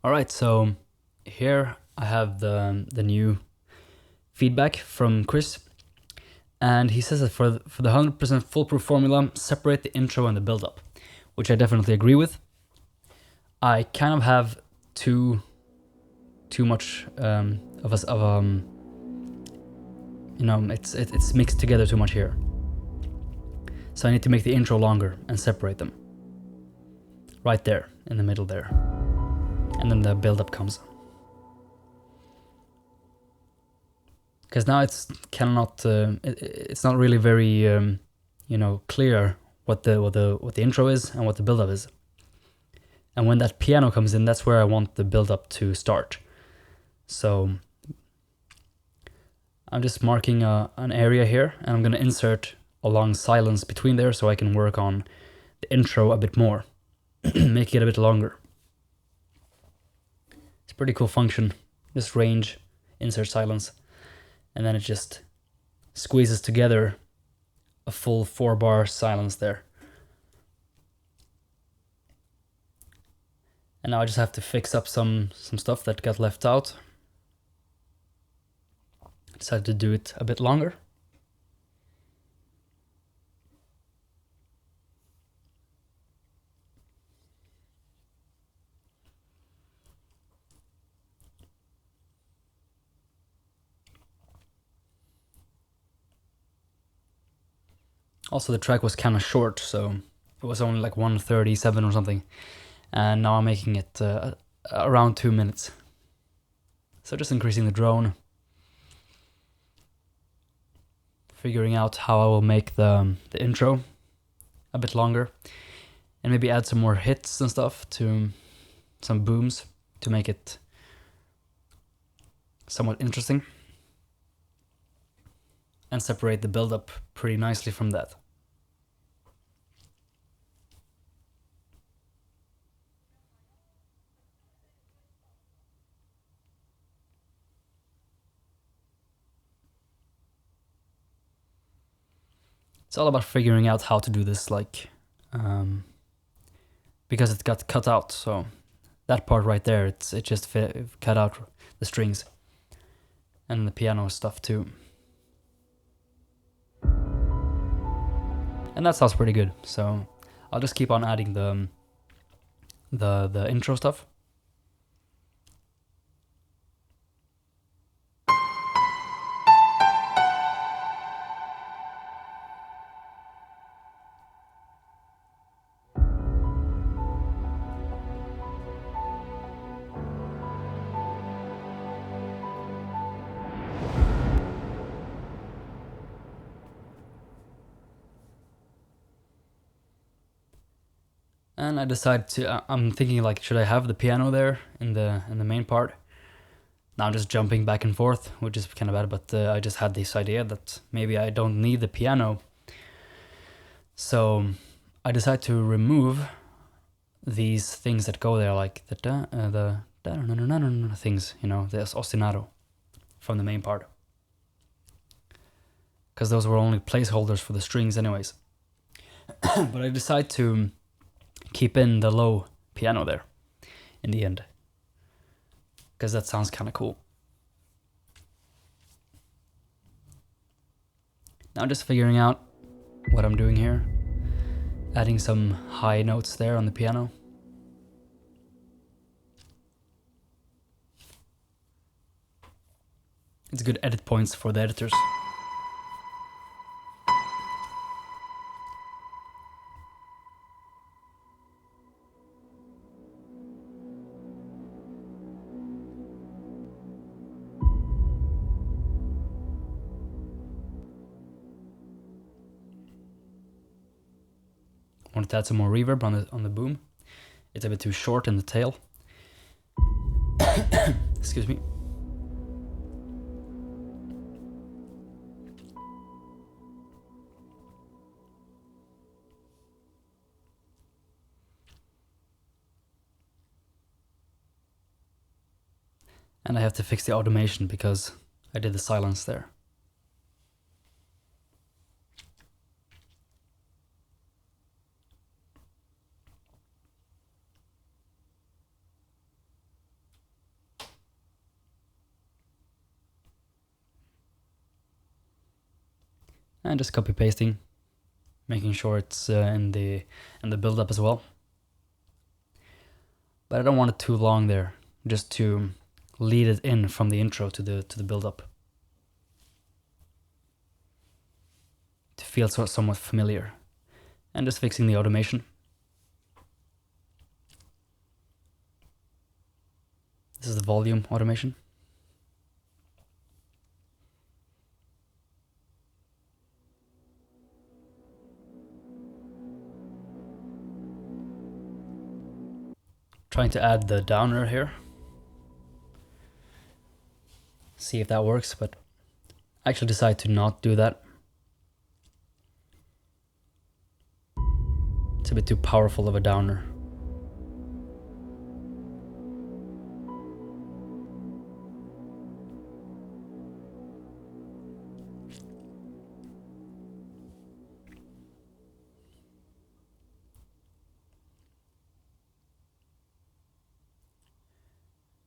All right, so here I have the new feedback from Chris, and he says that for the 100% foolproof formula, separate the intro and the build-up, which I definitely agree with. I kind of have too much it's mixed together too much here. So I need to make the intro longer and separate them. Right there, in the middle there. And then the build-up comes. Because now it's it's not really very clear what the intro is and what the build-up is. And when that piano comes in, that's where I want the build-up to start. So I'm just marking an area here, and I'm going to insert a long silence between there so I can work on the intro a bit more, make it a bit longer. It's a pretty cool function. Just range, insert silence, and then it just squeezes together a full 4-bar silence there. And now I just have to fix up some stuff that got left out. I decided to do it a bit longer. Also, the track was kind of short, so it was only like 1:37 or something. And now I'm making it around 2 minutes. So just increasing the drone. Figuring out how I will make the intro a bit longer. And maybe add some more hits and stuff, to some booms, to make it somewhat interesting. And separate the build-up pretty nicely from that. It's all about figuring out how to do this, because it got cut out, so that part right there, it just cut out the strings and the piano stuff too. And that sounds pretty good, so I'll just keep on adding the intro stuff. And I decide I'm thinking, like, should I have the piano there in the main part? Now I'm just jumping back and forth, which is kind of bad, but I just had this idea that maybe I don't need the piano. So I decide to remove these things that go there, like the things, the ostinato from the main part. Because those were only placeholders for the strings anyways. But I decide to keep in the low piano there in the end, because that sounds kind of cool. Now I'm just figuring out what I'm doing here, adding some high notes there on the piano. It's good edit points for the editors. Wanted to add some more reverb on the boom. It's a bit too short in the tail. Excuse me. And I have to fix the automation because I did the silence there. And just copy pasting, making sure it's in the build up as well. But I don't want it too long there, just to lead it in from the intro to the build up, to feel somewhat familiar. And just fixing the automation. This is the volume automation. Trying to add the downer here. See if that works, but I actually decided to not do that. It's a bit too powerful of a downer.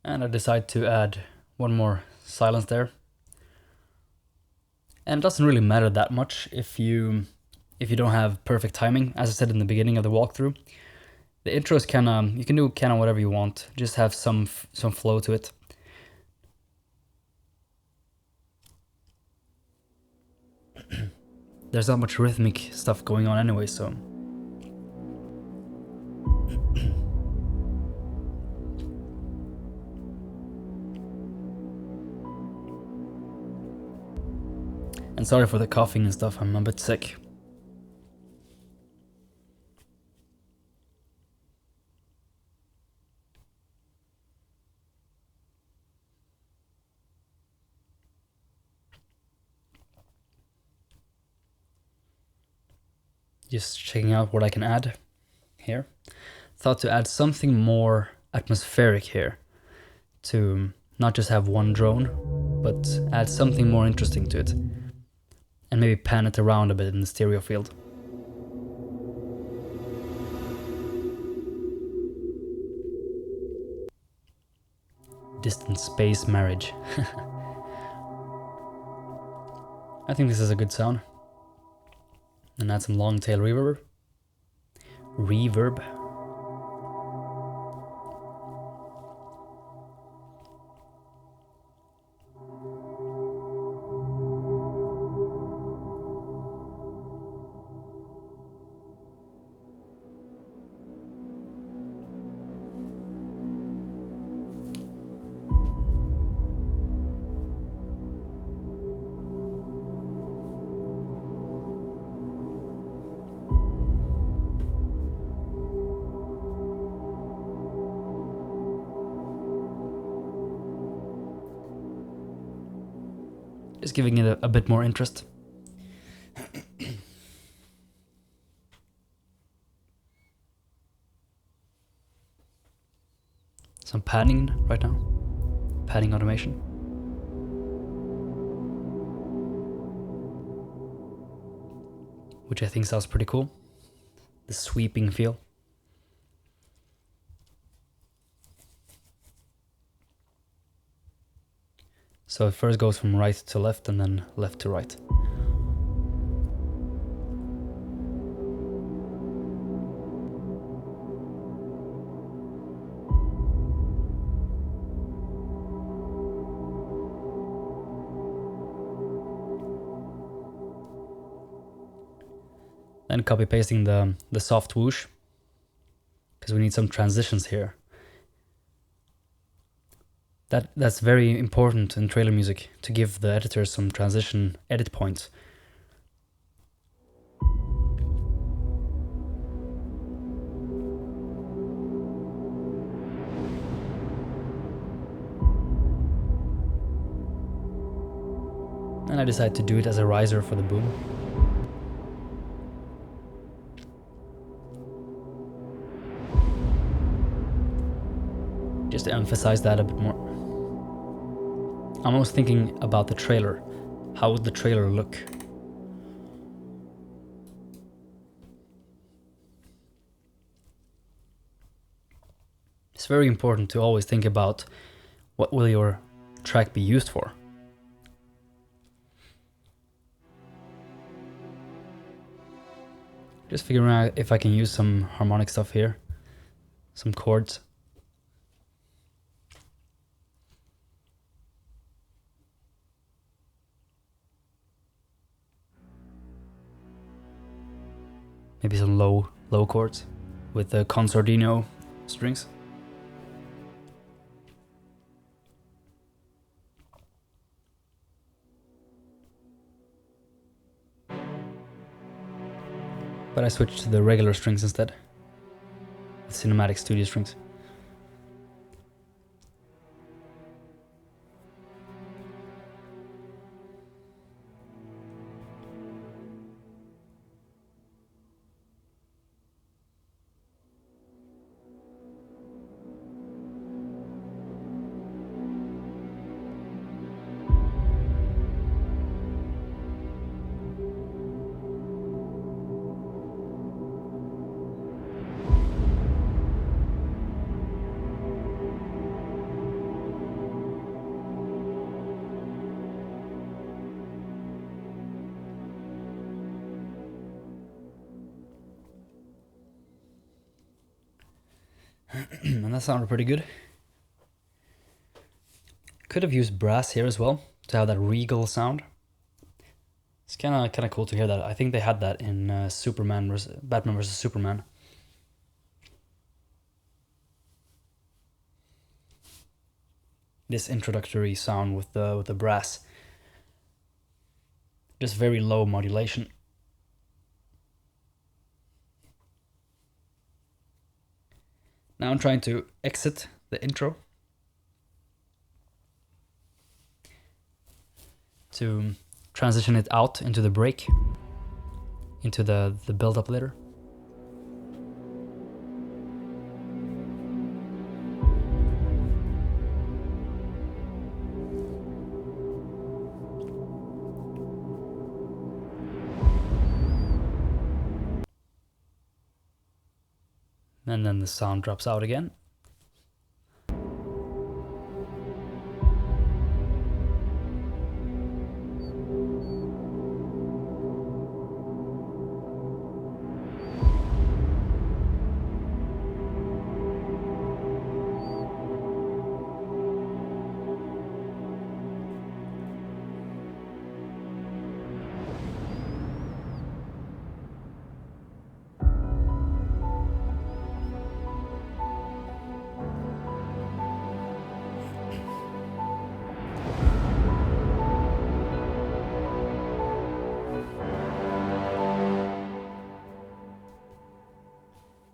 And I decide to add one more silence there. And it doesn't really matter that much if you don't have perfect timing. As I said in the beginning of the walkthrough, the intro is you can do kind of whatever you want. Just have some flow to it. There's not much rhythmic stuff going on anyway, so. And sorry for the coughing and stuff, I'm a bit sick. Just checking out what I can add here. Thought to add something more atmospheric here, to not just have one drone, but add something more interesting to it. And maybe pan it around a bit in the stereo field. Distant space marriage. I think this is a good sound. And add some long tail reverb. Just giving it a bit more interest. Some padding right now. Padding automation. Which I think sounds pretty cool. The sweeping feel. So it first goes from right to left and then left to right. Then copy pasting the soft whoosh, because we need some transitions here. That's very important in trailer music, to give the editor some transition edit points. And I decided to do it as a riser for the boom. Just to emphasize that a bit more. I'm always thinking about the trailer. How would the trailer look? It's very important to always think about what will your track be used for. Just figuring out if I can use some harmonic stuff here. Some chords. Maybe some low chords with the concertino strings. But I switched to the regular strings instead. The cinematic studio strings. And that sounded pretty good. Could have used brass here as well to have that regal sound. It's kind of cool to hear that. I think they had that in Batman vs Superman. This introductory sound with the brass, just very low modulation. Now I'm trying to exit the intro to transition it out into the break, into the build-up later. And then the sound drops out again.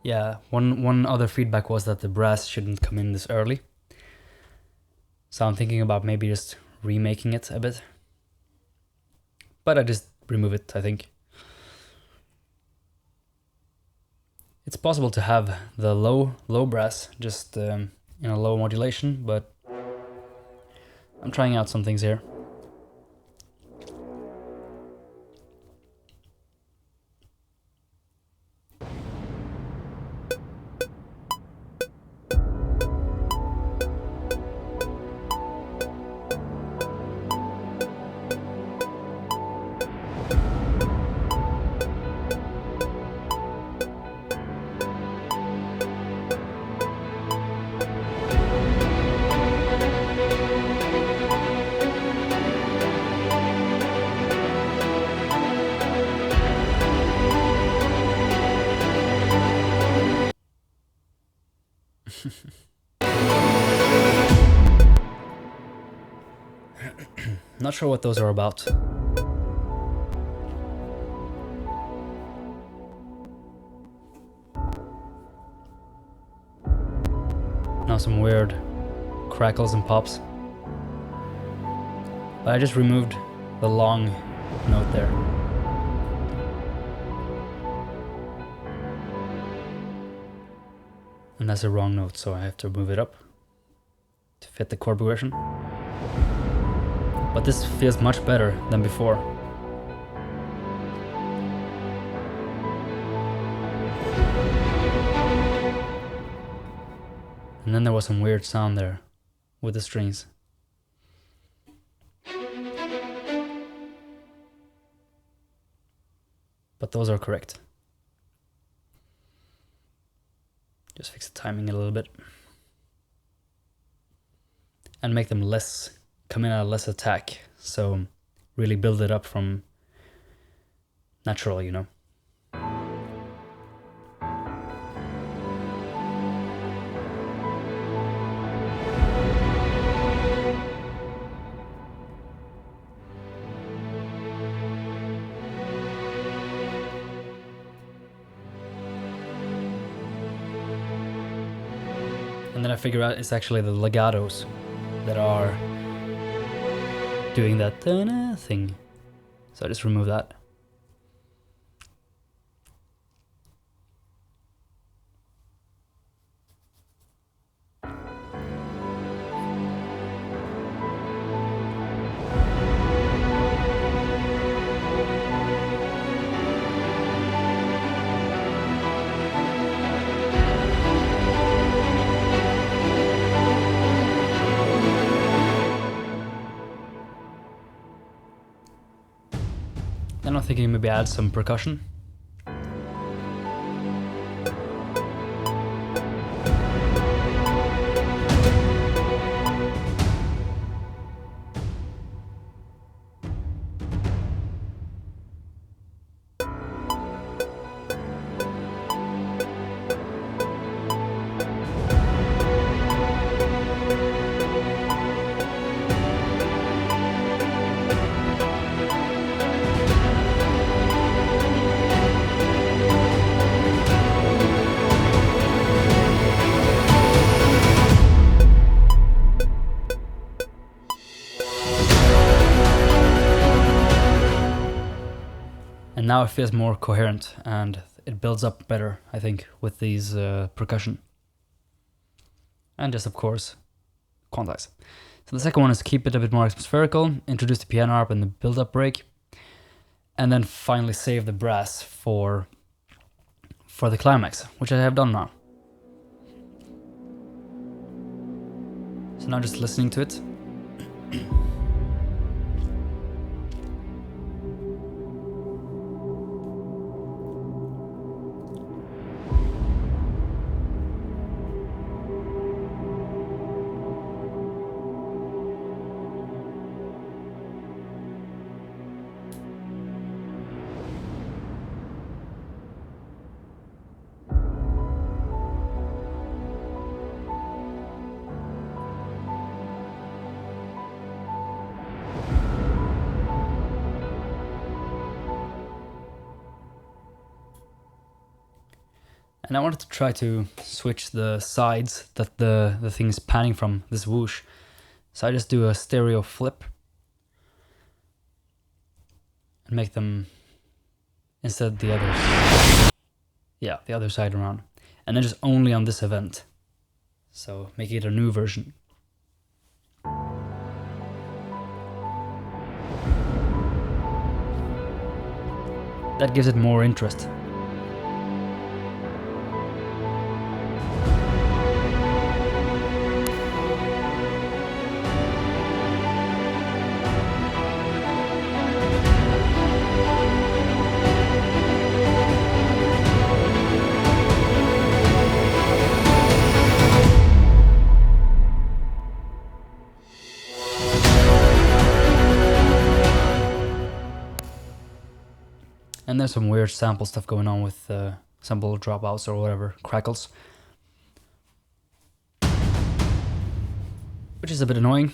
Yeah, one other feedback was that the brass shouldn't come in this early. So I'm thinking about maybe just remaking it a bit. But I just remove it, I think. It's possible to have the low brass just in a low modulation, but I'm trying out some things here. Not sure what those are about. Now some weird crackles and pops. But I just removed the long note there. And that's a wrong note, so I have to move it up to fit the chord progression. But this feels much better than before. And then there was some weird sound there with the strings. But those are correct. Just fix the timing a little bit. And make them come in at a less attack. So really build it up from natural, you know. And then I figure out it's actually the legatos that are doing that thing. So I just remove that. Then I'm thinking maybe add some percussion. And now it feels more coherent and it builds up better, I think, with these percussion. And just, of course, quantize. So the second one is keep it a bit more atmospherical, introduce the piano harp and the build-up break, and then finally save the brass for the climax, which I have done now. So now just listening to it. And I wanted to try to switch the sides that the thing is panning from, this whoosh. So I just do a stereo flip. And make them, instead the others. Yeah, the other side around. And then just only on this event. So make it a new version. That gives it more interest. And there's some weird sample stuff going on with sample dropouts or whatever, crackles. Which is a bit annoying.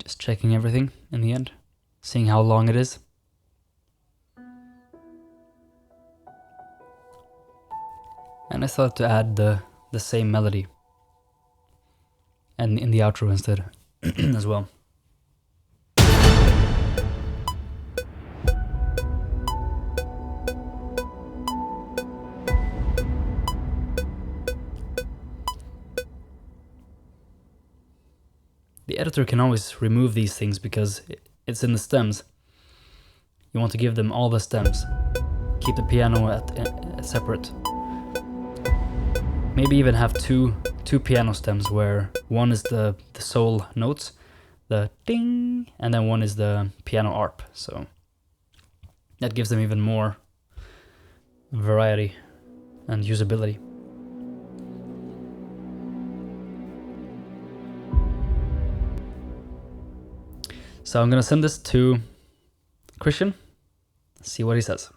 Just checking everything in the end, seeing how long it is. And I thought to add the same melody and in the outro instead as well. The editor can always remove these things because it's in the stems. you want to give them all the stems. Keep the piano at separate. Maybe even have two piano stems where one is the sole notes, the ding, and then one is the piano arp. So that gives them even more variety and usability. So I'm gonna send this to Christian, see what he says.